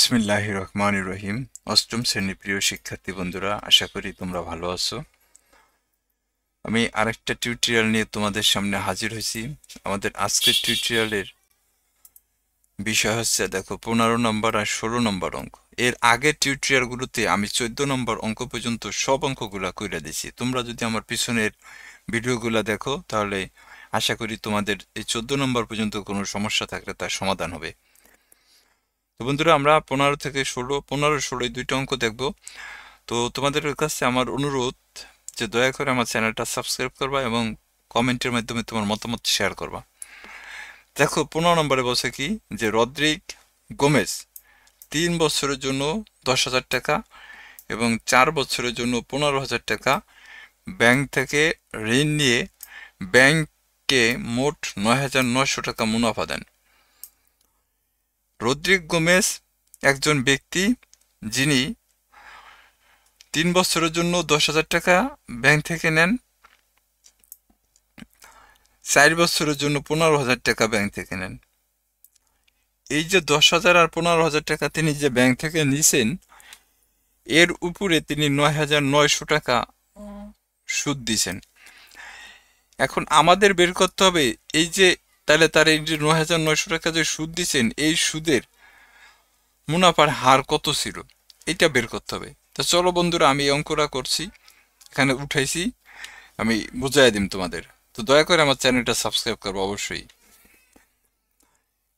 বিসমিল্লাহির রহমানির রহিম। অষ্টম শ্রেণীর প্রিয় শিক্ষার্থী বন্ধুরা, আশা করি তোমরা ভালো আছো। আমি আরেকটা টিউটোরিয়াল নিয়ে তোমাদের সামনে হাজির হয়েছি। আমাদের আজকের টিউটোরিয়ালের বিষয় হচ্ছে, দেখো, 15 নম্বর আর 16 নম্বর অঙ্ক। এর আগের টিউটোরিয়ালগুলোতে আমি 14 নম্বর অঙ্ক পর্যন্ত সব অঙ্কগুলা কইরা দিছি। তোমরা যদি আমার পিছনের ভিডিওগুলা দেখো, তাহলে আশা করি তোমাদের এই 14 নম্বর পর্যন্ত কোনো সমস্যা থাকলে তার সমাধান হবে। তো বন্ধুরা, আমরা 15 থেকে 16, 15-16 এই দুইটা অঙ্ক দেখব। তো তোমাদের কাছে আমার অনুরোধ যে দয়া করে আমার চ্যানেলটা সাবস্ক্রাইব করবা এবং কমেন্টের মাধ্যমে তোমার মতামত শেয়ার করবা। দেখো, 15 নম্বরে বলছে কি, যে রদ্রিক গোমেজ 3 বছরের জন্য 10,000 টাকা এবং 4 বছরের জন্য 15,000 টাকা ব্যাংক থেকে ঋণ নিয়ে ব্যাংককে মোট 9,900 টাকা মুনাফা দেন। রদ্রিক গোমেজ একজন ব্যক্তি যিনি 3 বছরের জন্য 10,000 টাকা ব্যাংক থেকে নেন, 4 বছরের জন্য 15,000 টাকা ব্যাংক থেকে নেন। এই যে 10,000 আর 15,000 টাকা তিনি যে ব্যাংক থেকে নিছেন, এর উপরে তিনি 9,900 টাকা সুদ দিছেন। এখন আমাদের বের করতে হবে, এই যে তাহলে তার এই যে 9,900 টাকা যে সুদ দিছেন, এই সুদের মুনাফার হার কত ছিল, এটা বের করতে হবে। তো চলো বন্ধুরা, আমি অঙ্কটা করছি, এখানে উঠাইছি, আমি বুঝাই দিম তোমাদের। তো দয়া করে আমার চ্যানেলটা সাবস্ক্রাইব করবো অবশ্যই।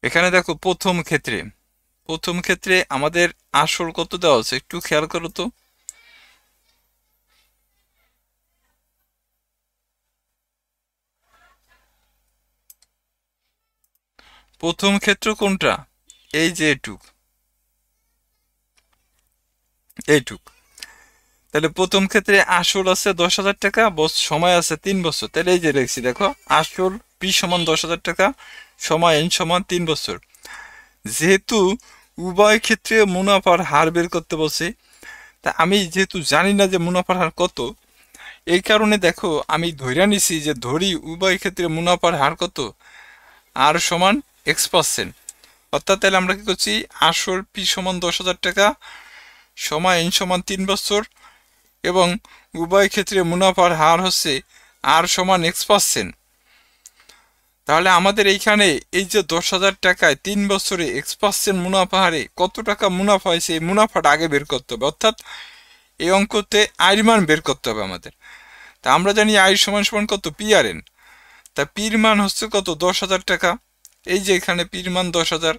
এখানে দেখো, প্রথম ক্ষেত্রে আমাদের আসল কত দেওয়া আছে, একটু খেয়াল করো তো। প্রথম ক্ষেত্র কোনটা? এই যে এইটুক। তাহলে প্রথম ক্ষেত্রে আসল আছে 10,000 টাকা, সময় আছে 3 বছর। তাহলে এই যে লিখছি, দেখো, আসল পি সমান 10,000 টাকা, সময় এন সমান 3 বছর। যেহেতু উভয় ক্ষেত্রে মুনাফার হার বের করতে বলছে, তা আমি যেহেতু জানি না যে মুনাফার হার কত, এই কারণে দেখো আমি ধইরা নিছি যে ধরি উভয় ক্ষেত্রে মুনাফার হার কত, আর সমান X%। অর্থাৎ তাহলে আমরা কি করছি, আসল পি সমান 10,000 টাকা, সময় এন সমান 3 বছর, এবং উভয় ক্ষেত্রে মুনাফার হার হচ্ছে আর সমান X%। তাহলে আমাদের এইখানে এই যে 10,000 টাকায় 3 বছরে X% মুনাফা হারে কত টাকা মুনাফা হয়েছে, এই মুনাফাটা আগে বের করতে হবে। অর্থাৎ এই অঙ্কতে আয়ের মান বের করতে হবে আমাদের। তা আমরা জানি আয়ের সমান সমান কত, PRN। তা পির মান হচ্ছে কত, 10,000 টাকা। এই যে এখানে পির মান 10,000,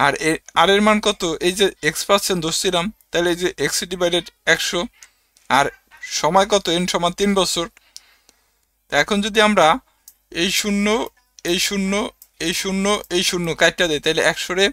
আর আর এর মান কত, এই যে X% ধরছিলাম, তাহলে এই যে X/100, আর সময় কত, এন সমান 3 বছর। তা এখন যদি আমরা এই শূন্য, এই শূন্য, এই শূন্য, এই শূন্য কাটটা দেয়, তাহলে 100-রে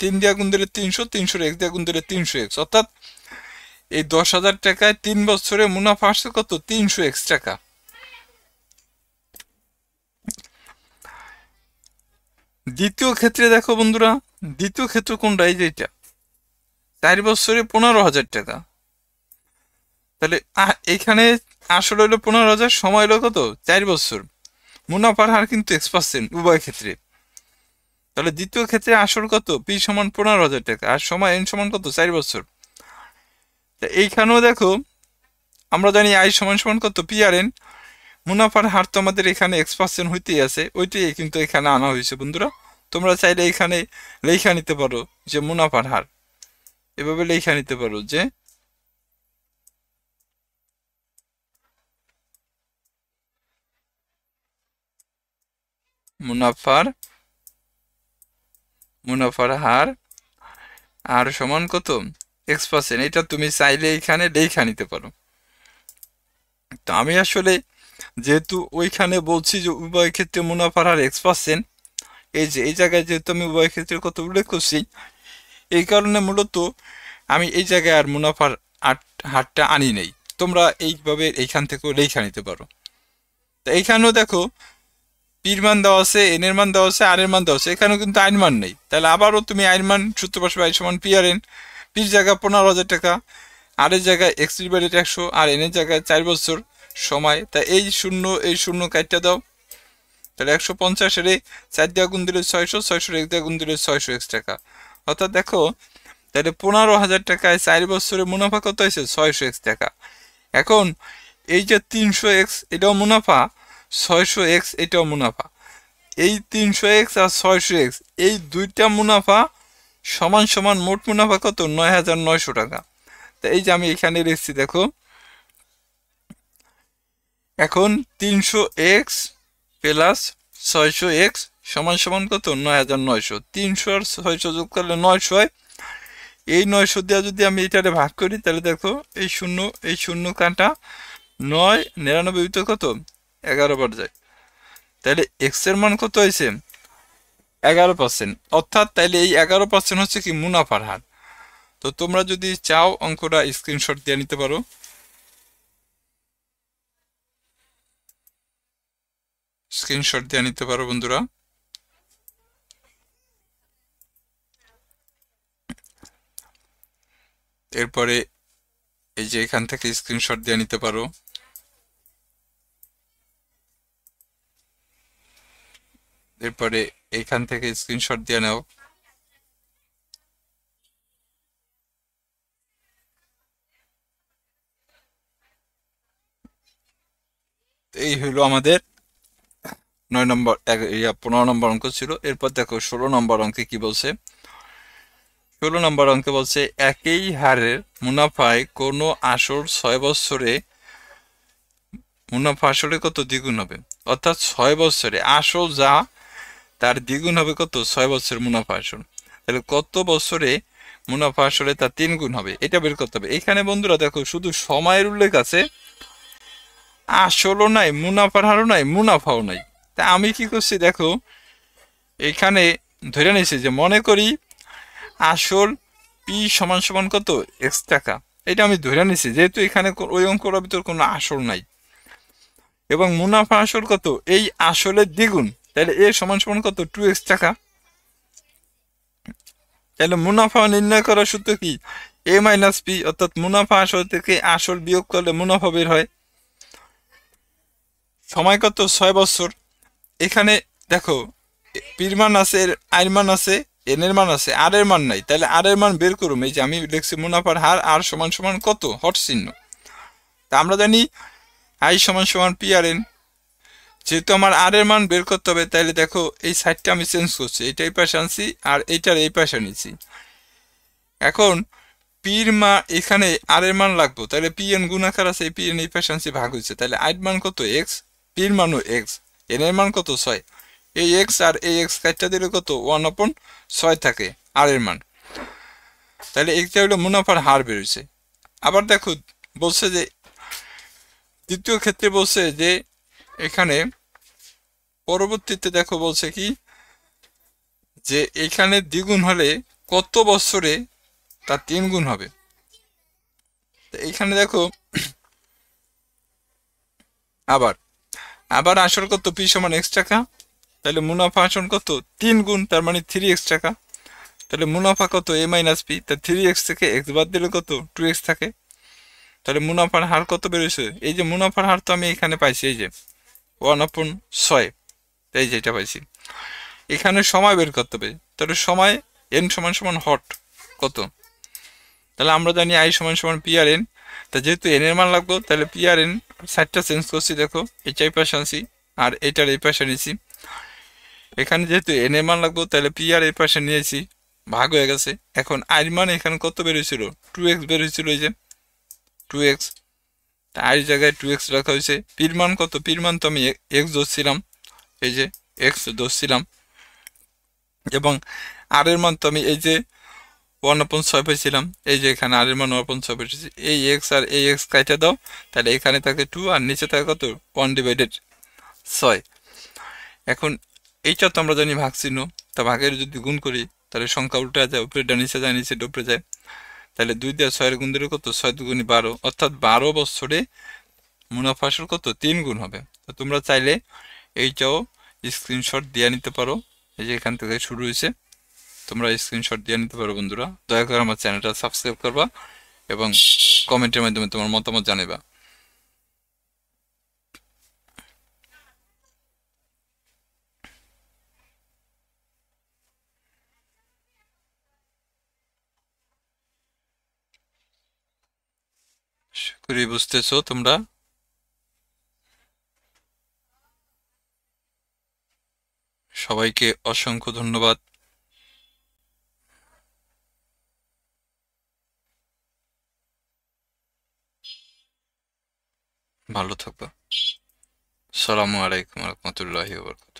3 দিয়া গুণ দিলে 300, 300-রে 1 দিয়া গুণ দিলে 300x। অর্থাৎ এই 10,000 টাকায় 3 বছরে মুনাফা আসছে কত, 300x টাকা। দ্বিতীয় ক্ষেত্রে দেখো বন্ধুরা, দ্বিতীয় ক্ষেত্র কোনটা, এই যে এটা 4 বছরে 15,000 টাকা। তাহলে এখানে আসলে হলো 15,000, সময় হলো কত, 4 বছর। মুনাফার হার কিন্তু X% উভয় ক্ষেত্রে। তাহলে দ্বিতীয় ক্ষেত্রে আসল কত, পি সমান 15,000 টাকা, আর সময় এন সমান কত, 4 বছর। এইখানেও দেখো, আমরা জানি আই সমান সমান কত, PRN। মুনাফার হার তো আমাদের এখানে X% হইতেই আছে, ওইটাই কিন্তু এখানে আনা হয়েছে বন্ধুরা। তোমরা চাইলে এখানে লেখা নিতে পারো যে মুনাফার হার, এভাবে লেখা নিতে পারো যে মুনাফার হার আর সমান কত, X%। এটা তুমি চাইলে এখানে লেখা নিতে পারো। তো আমি আসলে যেহেতু ওইখানে বলছি যে উভয় ক্ষেত্রে মুনাফার হার X%, এই যে এই জায়গায় যেহেতু আমি উভয় ক্ষেত্রে কত উল্লেখ করছি, এই কারণে মূলত আমি এই জায়গায় আর মুনাফার হারটা আনি নেই। তোমরা এইভাবে এইখান থেকেও লেখা নিতে পারো। তো এইখানেও দেখো, পির মান দেওয়া আছে, এন এর মান দেওয়া আছে, আর এর মান দেওয়া আছে, এখানেও কিন্তু আইন মান নেই। তাহলে আবারও তুমি আইন মান সূত্র বসাবে, আই সমান PRN। পির জায়গায় 15,000 টাকা, আর এর জায়গায় X/100, আর এন এর জায়গায় 4 বছর সময়। তা এই শূন্য, এই শূন্য কাটটা দাও, তাহলে 150-এর 4 দিয়া গুণ দিলে 600, 600-র 1 দিয়া গুণ দিলে 600x টাকা। অর্থাৎ দেখো, তাহলে 15,000 টাকায় 4 বছরে মুনাফা কত হয়েছে? 600x টাকা। এখন এই যে 300x এটাও মুনাফা, 600x এটাও মুনাফা। এই 300x আর 600x এই দুইটা মুনাফা সমান সমান মোট মুনাফা কত? 9,900 টাকা। তো এই যে আমি এখানে লিখছি দেখো, এখন 300x প্লাস 600x সমান সমান কত? 9,900। 300 আর 600 যোগ করলে 900 হয়। এই 900 দিয়ে যদি আমি এটারে ভাগ করি তাহলে দেখো এই শূন্য কাটা 9 99 ভিতরে কত? 11 বার যায়। তাহলে এক্স এর মান কত হয়েছে? 11%। অর্থাৎ তাইলে এই 11% হচ্ছে কি? মুনাফার হার। তো তোমরা যদি চাও অঙ্কটা স্ক্রিনশট দিয়ে নিতে পারো। স্ক্রিনশট দিয়ে নিতে পারো বন্ধুরা। এরপরে এই যে এখান থেকে স্ক্রিনশট দিয়ে নিতে পারো। এরপরে এখান থেকে স্ক্রিনশট দিয়ে নাও। এই হলো আমাদের 9 নম্বর 15 নম্বর অঙ্ক ছিল। এরপর দেখো 16 নম্বর অঙ্কে কি বলছে। 16 নম্বর অঙ্কে বলছে একই হারের মুনাফায় কোনো আসর 6 বছরে মুনাফা আসলে কত? দ্বিগুণ হবে। অর্থাৎ 6 বছরে আসল যা তার দ্বিগুণ হবে কত? 6 বছর মুনাফা আসল। তাহলে কত বছরে মুনাফা আসলে তার 3 গুণ হবে, এটা বের করতে হবে। এখানে বন্ধুরা দেখো শুধু সময়ের উল্লেখ আছে, আসলও নাই, মুনাফার হারও নাই, মুনাফাও নাই। তা আমি কি করছি দেখো, এখানে ধরে নিয়েছি যে মনে করি আসল পি সমান সমান কত? x টাকা। এটা আমি ধরে নিয়েছি যেহেতু এখানে ওই অঙ্কটার ভিতর কোনো আসল নাই এবং মুনাফা আসল কত? এই আসলের দ্বিগুণ। তাহলে এ সমান সমান কত? 2x টাকা। তাহলে মুনাফা নির্ণয় করার সূত্র কি? a মাইনাস পি, অর্থাৎ মুনাফা আসল থেকে আসল বিয়োগ করলে মুনাফা বের হয়। সময় কত? 6 বছর। এখানে দেখো পির মান আছে, আয়ের মান আছে, এন এর মান আছে, আর এর মান নাই। তাহলে আর এর মান বের করুম। এই যে আমি লিখছি মুনাফার হার আর সমান সমান কত? হট চিহ্ন। তা আমরা জানি আই সমান সমান পি আর এন। যেহেতু আমার আর এর মান বের করতে হবে, তাহলে দেখো এই সাইডটা আমি চেঞ্জ করছি, এটা এই পাশে আনছি আর এইটার এই পাশে নিচ্ছি। এখন পির মা এখানে আর এর মান লাগবো, তাহলে পি এন গুণাকার আছে, পি এন এই পাশে আনছি, ভাগ হয়েছে। তাহলে আইর মান কত? এক্স, পির মানও এক্স, এন এর মান কত? 6। এই এক্স আর এই এক্স কাটটা দিলে কত? 1/6 থাকে আর এর মান। তাহলে এইটা হলো মুনাফার হার বেরোছে। আবার দেখো বলছে যে দ্বিতীয় ক্ষেত্রে বলছে যে এখানে পরবর্তীতে দেখো বলছে কি যে এখানে দ্বিগুণ হলে কত বছরে তার 3 গুণ হবে। এইখানে দেখো আবার আবার আসল কত? পি সমান x টাকা। তাহলে মুনাফা আসল কত? 3 গুণ, তার মানে 3x টাকা। তাহলে মুনাফা কত? a minus P. তা 3x থেকে x বাদ দিলে কত? 2x থাকে। তাহলে মুনাফার হার কত বেরোছে? এই যে মুনাফার হার তো আমি এখানে পাইছি, এই যে 1/6, এই যে এটা পাইছি। এখানে সময় বের করতে হবে। তাহলে সময় n সমান সমান হট কত? তাহলে আমরা জানি আই সমান সমান পি আর এন। তা যেহেতু এন এর মান লাগবে, তাহলে পি আর এন সাইডটা চেঞ্জ করছি, দেখো এটা এই পাশে আনছি আর এটার এই পাশে নিয়েছি। এখানে যেহেতু এন এর মান লাগবে, তাহলে পি আর এই পাশে নিয়েছি, ভাগ হয়ে গেছে। এখন আইর মান এখানে কত বেরিয়েছিল? 2x বেরিয়েছিল, এই যে 2x। আই জায়গায় 2x রাখা হয়েছে। পির মান কত? পির মান তো আমি এক্স ধরছিলাম, এই যে এক্স ধরছিলাম, এবং আর এর মান তো আমি এই যে 1/6 পেয়েছিলাম, এই যে এখানে আর এর মান 1/6 পেয়েছি। এই এক্স আর এই এক্স কাইটা দাও, তাহলে এখানে থাকে 2 আর নিচে থাকে কত? 1/6। এখন এইটা তো আমরা জানি ভাগ চিহ্ন, তা ভাগের যদি গুণ করি তাহলে সংখ্যা উল্টে যায়, উপরেটা নিচে যায়, নিচে উপরে যায়। তাহলে 2 দিয়ে 6 এর গুণ দিলে কত? 6 2 12, অর্থাৎ 12 বছরে মুনাফা আসল কত? 3 গুণ হবে। তো তোমরা চাইলে এইটাও স্ক্রিনশট দিয়ে নিতে পারো। এই যে এখান থেকে শুরু হয়েছে, তোমরা স্ক্রিনশট দিয়ে নিতে পারো বন্ধুরা। দয়া করে আমার চ্যানেলটা সাবস্ক্রাইব করবা এবং কমেন্টের মাধ্যমে তোমার মতামত জানাবা। করি বুঝতেছো তোমরা। সবাইকে অসংখ্য ধন্যবাদ। ভালো থাকবা। আসসালামু আলাইকুম রহমতুল্লাহি ওয়া বারাকাতুহু।